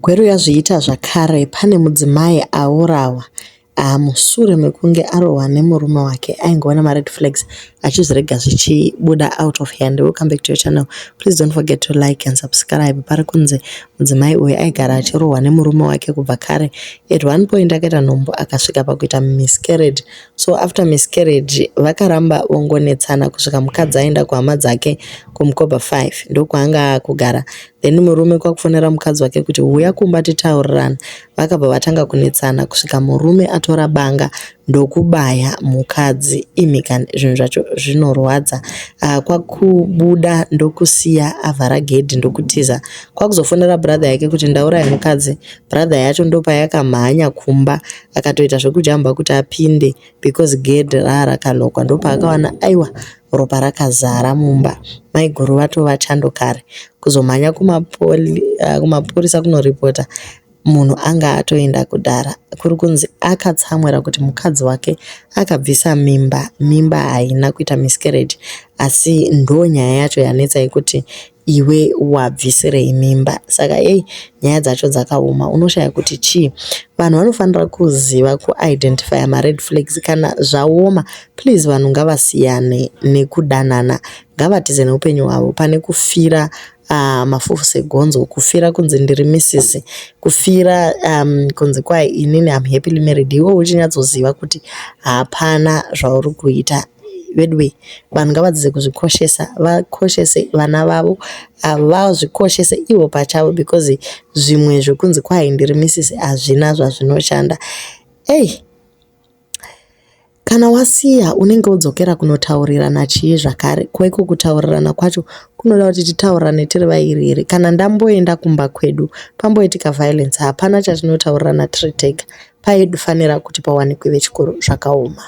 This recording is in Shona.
wemuGweru yazviita zvakare. Pane mudzimai aurawa mushure mekunge arohwa nemurume wake. Aingoona mared flags achizvirega zvichibuda out of hand. Welcome back to your channel. Please don't forget to like and subscribe. Pari kunze mudzimai uyu aigara achirohwa nemurume wake kubva kare. At one point akaita nhombo akasvika pakuita miscarriage. So after miscarriage vakaramba vongonetsana kusvika mukadzi aenda kuhama dzake kumukoba 5 ndokwaanga kugara. Then murume kwakufonera mukadzi wake kuti uya kumba titaurirana. Vakabva vatanga kunetsana kusvika murume atora banga ndokubaya mukadzi. Imhikani zvinhu zvacho zvinorwadza. Kwakubuda ndokusiya avhara gedhi ndokutiza. Kwakuzofonera brother yake kuti ndauraya mukadzi. Brother yacho ndopayakamhanya kumba akatoita zvekujamba kuti apinde because gedhi rakanokwa. Ndopaakawana aiwa ropa rakazara mumba. Maiguru vatova chando kare kuzomhanya kumapurisa kunoripota munhu anga atoenda kudhara. Kuri kunzi akatsamwira kuti mukadzi wake akabvisa mimba haina kuita miscarriage, asi ndo nyaya yacho yanetsa yekuti iwe wabvisirei mimba. Saka nyaya dzacho dzakaoma. Unoshaya kuti chii? Vanhu vanofanira kuziva kuidentify mared flags. Kana zvaoma, please vanhu ngavasiyane nekudanana. Ngavatize neupenyu hwavo pane kufira mafufu segonzo, kufira kunzi ndiri misisi, kufira kunzi kwai inini am happily married. Iwe uchinatsoziva kuti hapana zvauri kuita. Wedwe vanhu ngavadzize kuzvikoshesa, vakoshese vana vavo, vazvikoshese ivo pachavo, because zvimwe zvekunzi kwai ndiri misisi hazvina zvazvinoshanda. Kana wasiya unenge wodzokera kunotaurirana chii zvakare. Kweko kutaurirana kwacho kunoda kuti titaurirane tiri vairi. Kana ndamboenda kumba kwedu pamboitika violence hapana chatinotaurirana tiri tega. Paifanira kuti pawanikwe vechikuru zvakaoma.